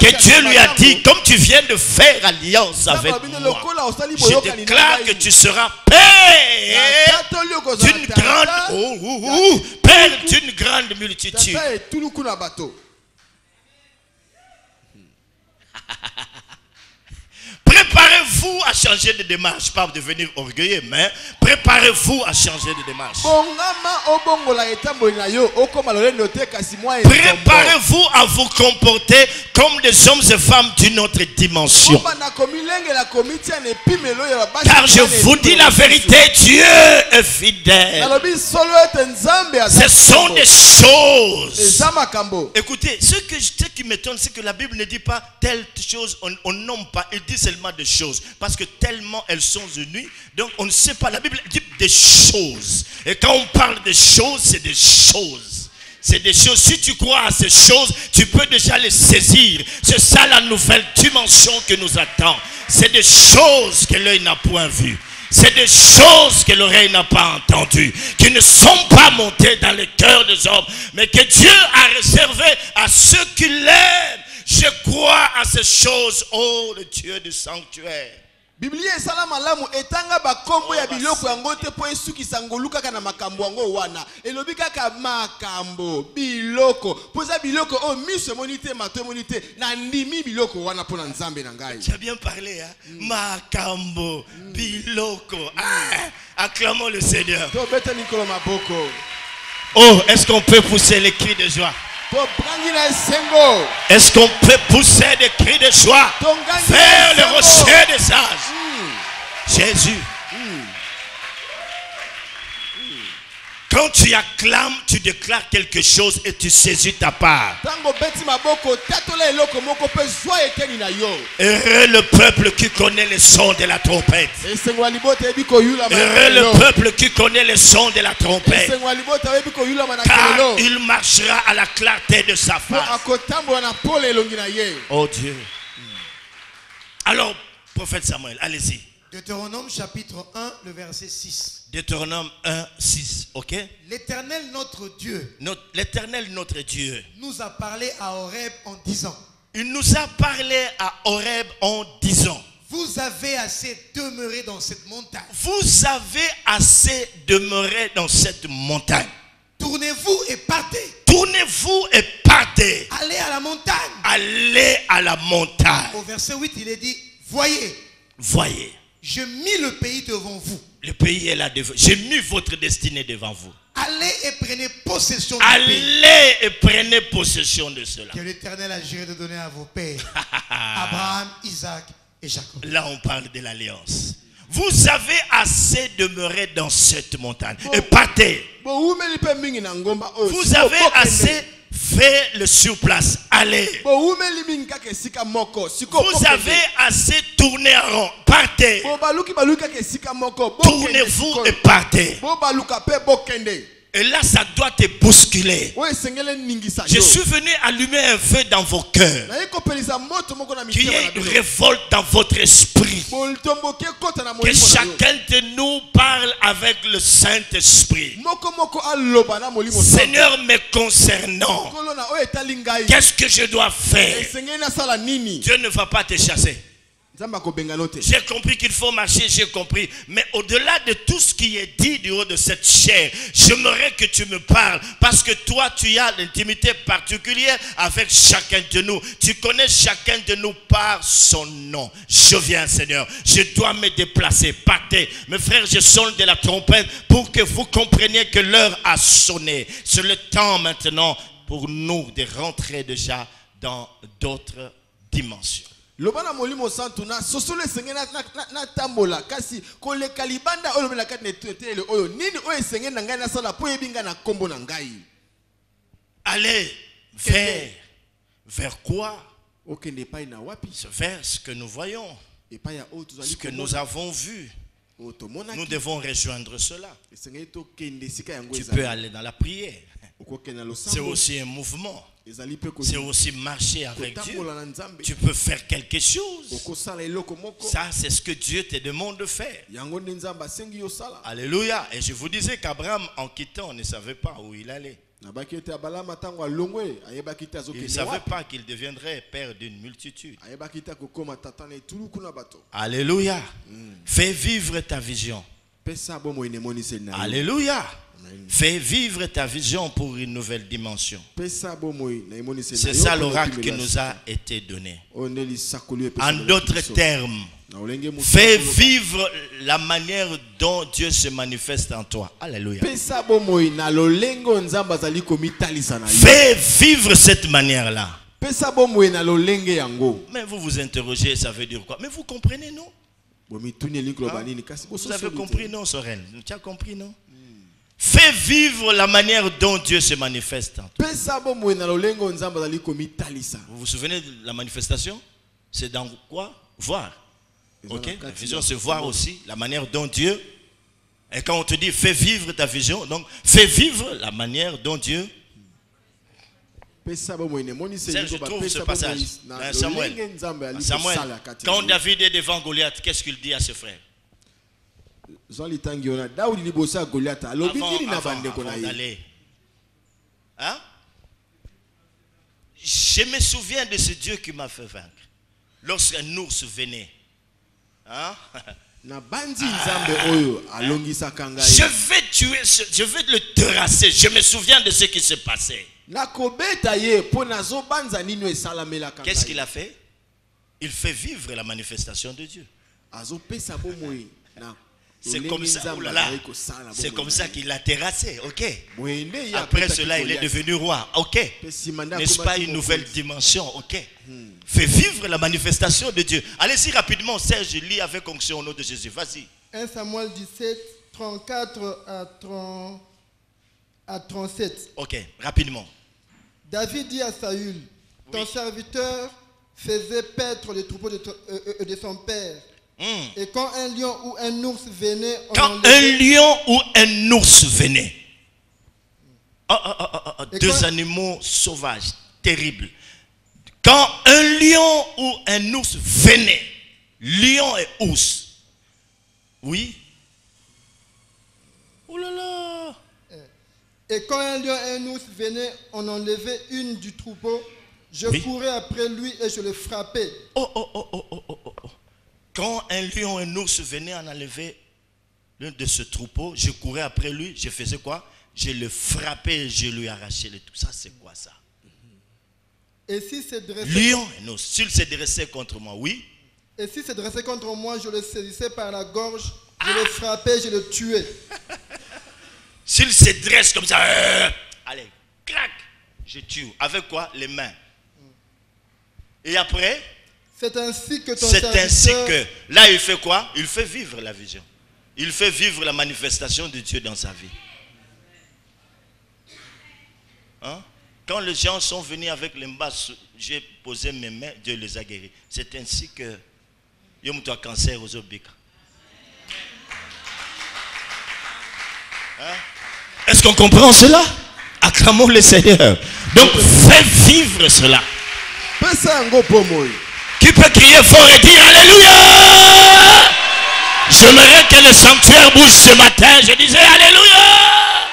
que Dieu lui a dit, comme tu viens de faire alliance avec moi, je déclare que tu seras père d'une grande, père d'une grande multitude. Préparez-vous à changer de démarche, pas devenir orgueilleux, mais préparez-vous à changer de démarche. Préparez-vous à vous comporter comme des hommes et femmes d'une autre dimension. Car je vous dis la vérité, Dieu est fidèle. Ce sont des choses. Écoutez, ce qui m'étonne, c'est que la Bible ne dit pas telle chose, on nomme pas, il dit seulement des choses, parce que tellement elles sont unies, donc on ne sait pas. La Bible dit des choses, et quand on parle de choses, c'est des choses. C'est des choses, si tu crois à ces choses, tu peux déjà les saisir. C'est ça la nouvelle dimension que nous attend. C'est des choses que l'œil n'a point vues. C'est des choses que l'oreille n'a pas entendues, qui ne sont pas montées dans le cœur des hommes, mais que Dieu a réservé à ceux qui l'aiment. Je crois à ces choses, oh le Dieu du sanctuaire. Biblia esala malamu etanga bakombo ya biloko yango te po esuki sangoluka kana makambo yango wana elobi kaka makambo biloko poza biloko o miso monite mato monite na ndimi biloko wana pona nzambe na ngai. Tu as bien parlé hein? Makambo biloko. Acclamons le Seigneur. Oh, est-ce qu'on peut pousser les cris de joie? Est-ce qu'on peut pousser des cris de joie vers le rocher des sages? Jésus. Quand tu acclames, tu déclares quelque chose et tu saisis ta part. Heureux le peuple qui connaît le son de la trompette. Heureux le peuple qui connaît le son de la trompette. Car il marchera à la clarté de sa face. Oh Dieu. Alors, prophète Samuel, allez-y. Deutéronome chapitre 1, le verset 6. Deutéronome 1, 6, ok? L'Éternel notre Dieu. L'Éternel notre Dieu. Nous a parlé à Horeb en disant. Il nous a parlé à Horeb en disant. Vous avez assez demeuré dans cette montagne. Vous avez assez demeuré dans cette montagne. Tournez-vous et partez. Tournez-vous et partez. Allez à la montagne. Allez à la montagne. Au verset 8, il est dit, voyez. Voyez. Je mis le pays devant vous. Le pays est là devant. J'ai mis votre destinée devant vous. Allez et prenez possession du pays. Allez et prenez possession de cela. Que l'Éternel a juré de donner à vos pères, Abraham, Isaac et Jacob. Là, on parle de l'alliance. Vous avez assez demeuré dans cette montagne. Et partez. Vous avez assez fait le surplace. Allez. Vous avez assez tourné en rond. Partez. Tournez-vous et partez. Et là, ça doit te bousculer. Je suis venu allumer un feu dans vos cœurs. Qu'il y ait une révolte dans votre esprit. Que chacun de nous parle avec le Saint-Esprit. Seigneur, me concernant, qu'est-ce que je dois faire? Dieu ne va pas te chasser. J'ai compris qu'il faut marcher, j'ai compris. Mais au-delà de tout ce qui est dit du haut de cette chair, j'aimerais que tu me parles. Parce que toi, tu as l'intimité particulière avec chacun de nous. Tu connais chacun de nous par son nom. Je viens, Seigneur. Je dois me déplacer. Partez. Mes frères, je sonne de la trompette pour que vous compreniez que l'heure a sonné. C'est le temps maintenant pour nous de rentrer déjà dans d'autres dimensions. Lobana molimo santu na sosole senge na tambola kasi kole kalibanda oyo na kati netele oyo nini oyo senge na ngai na sala po yebinga na kombo na ngai. Allez vers quoi? Okende pai na wapi? Vers ce que nous voyons, ce que nous avons vu. Nous devons rejoindre cela. Tu peux aller dans la prière. C'est aussi un mouvement. C'est aussi marcher avec Dieu. Tu peux faire quelque chose. Ça, c'est ce que Dieu te demande de faire. Alléluia. Et je vous disais qu'Abraham, en quittant, ne savait pas où il allait. Il ne savait pas qu'il deviendrait père d'une multitude. Alléluia. Fais vivre ta vision. Alléluia. Fais vivre ta vision pour une nouvelle dimension. C'est ça l'oracle qui nous a été donné. En d'autres termes, fais vivre la manière dont Dieu se manifeste en toi. Alléluia. Fais vivre cette manière-là. Mais vous vous interrogez, ça veut dire quoi? Mais vous comprenez, non? Vous avez compris, non, Sorel? Tu as compris, non? Fais vivre la manière dont Dieu se manifeste en toi. Vous vous souvenez de la manifestation? C'est dans quoi? Voir. Ok, la vision c'est voir aussi la manière dont Dieu. Et quand on te dit fais vivre ta vision, donc fais vivre la manière dont Dieu. Je trouve ce passage dans Samuel. Quand David est devant Goliath, qu'est-ce qu'il dit à ses frères? Avant d'aller. Hein? Je me souviens de ce Dieu qui m'a fait vaincre. Lorsqu'un ours venait. Hein? Je vais tuer, je vais le terrasser. Je me souviens de ce qui s'est passé. Qu'est-ce qu'il a fait? Il fait vivre la manifestation de Dieu. C'est comme ça, oh là là, c'est comme ça qu'il l'a terrassé, ok. Après cela, il est devenu roi, ok. N'est-ce pas une nouvelle dimension, ok. Fais vivre la manifestation de Dieu. Allez-y rapidement, Serge, lis avec onction au nom de Jésus, vas-y. 1 Samuel 17, 34 à 37. Ok, rapidement. David dit à Saül, ton serviteur faisait paître les troupeaux de son père. Et quand un lion ou un ours venait, deux animaux sauvages, terribles. Quand un lion ou un ours venait, lion et ours, oui. Oh là là. Et quand un lion et un ours venaient, on enlevait une du troupeau. Je courais après lui et je le frappais. Quand un lion et un ours venaient en enlever l'un de ce troupeau, je courais après lui, je faisais quoi? Je le frappais et je lui arrachais le tout. Ça, c'est quoi ça? Et si c'est dressé... Lion et ours, s'il s'est dressé contre moi, oui. Et si c'est dressé contre moi, je le saisissais par la gorge, je le frappais, je le tuais. S'il se dresse comme ça, allez, crac, je tue. Avec quoi? Les mains. Et après... C'est ainsi que ton serviteur... C'est ainsi que... Là, il fait quoi? Il fait vivre la vision. Il fait vivre la manifestation de Dieu dans sa vie. Hein? Quand les gens sont venus avec les mbas, j'ai posé mes mains, Dieu les a guéris. C'est ainsi que... Yom toi cancer aux obika. Hein? Est-ce qu'on comprend cela? Acclamons le Seigneur. Donc, fais vivre cela. Qui peut crier fort et dire Alléluia? J'aimerais que le sanctuaire bouge ce matin. Je disais Alléluia.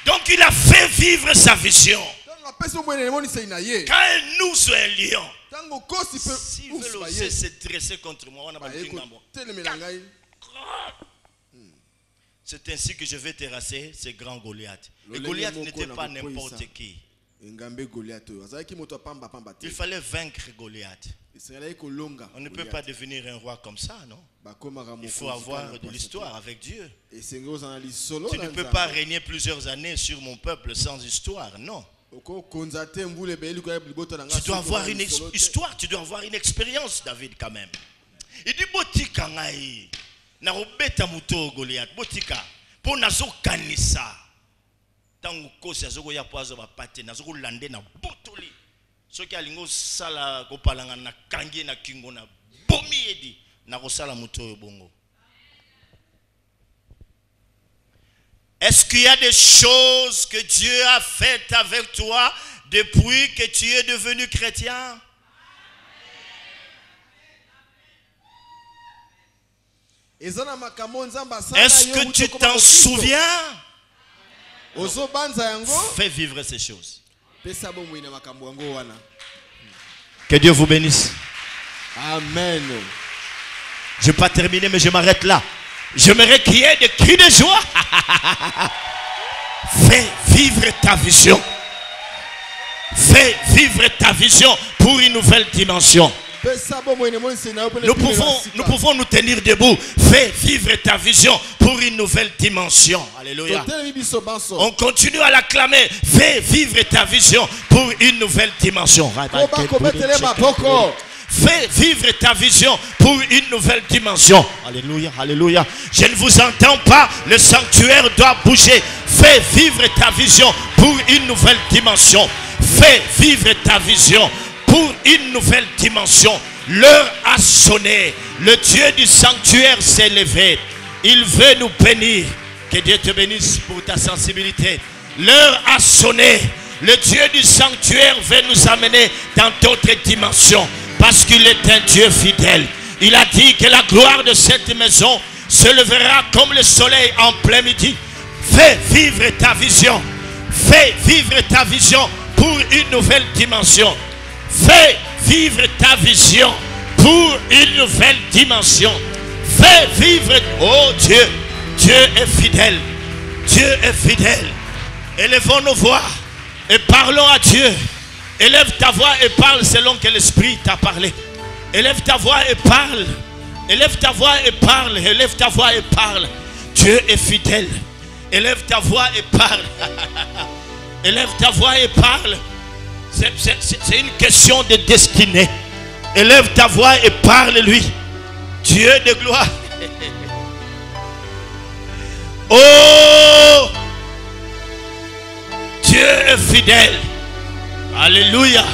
Donc il a fait vivre sa vision. Quand un ours ou un lion, s'il veut oser se dresser contre moi, on a c'est ainsi que je vais terrasser ce grand Goliath. Et Goliath n'était pas n'importe qui. Il fallait vaincre Goliath. On ne peut pas devenir un roi comme ça, non? Il faut avoir de l'histoire avec Dieu. Tu ne peux pas régner plusieurs années sur mon peuple sans histoire, non. Tu dois avoir une histoire, tu dois avoir une expérience, David, quand même. Il dit botika ngai na robeta muto Goliath botika po nazo kanisa tangu kosi azoko ya poazo ba pate nazo lande na botoli soki alingo sala ko palanga na kangi na kingo na bomi edi na ko sala muto bongo. Est-ce qu'il y a des choses que Dieu a faites avec toi depuis que tu es devenu chrétien? Est-ce que tu t'en souviens? Fais vivre ces choses. Que Dieu vous bénisse. Amen. Je ne vais pas terminer, mais je m'arrête là. J'aimerais qu'il y ait des cris de joie. Fais vivre ta vision. Fais vivre ta vision pour une nouvelle dimension. Nous pouvons nous tenir debout. Fais vivre ta vision pour une nouvelle dimension. Alléluia. On continue à l'acclamer. Fais vivre ta vision pour une nouvelle dimension. Fais vivre ta vision pour une nouvelle dimension. Alléluia, alléluia. Je ne vous entends pas. Le sanctuaire doit bouger. Fais vivre ta vision pour une nouvelle dimension. Fais vivre ta vision pour une nouvelle dimension. L'heure a sonné. Le Dieu du sanctuaire s'est levé. Il veut nous bénir. Que Dieu te bénisse pour ta sensibilité. L'heure a sonné. Le Dieu du sanctuaire veut nous amener dans d'autres dimensions. Parce qu'il est un Dieu fidèle. Il a dit que la gloire de cette maison se lèvera comme le soleil en plein midi. Fais vivre ta vision. Fais vivre ta vision pour une nouvelle dimension. Fais vivre ta vision pour une nouvelle dimension. Fais vivre. Oh Dieu, Dieu est fidèle. Dieu est fidèle. Élevons nos voix et parlons à Dieu. Élève ta voix et parle selon que l'Esprit t'a parlé. Élève ta voix et parle. Élève ta voix et parle. Élève ta voix et parle. Dieu est fidèle. Élève ta voix et parle. Élève ta voix et parle. C'est une question de destinée. Élève ta voix et parle-lui. Dieu de gloire. Oh, Dieu est fidèle. Alléluia.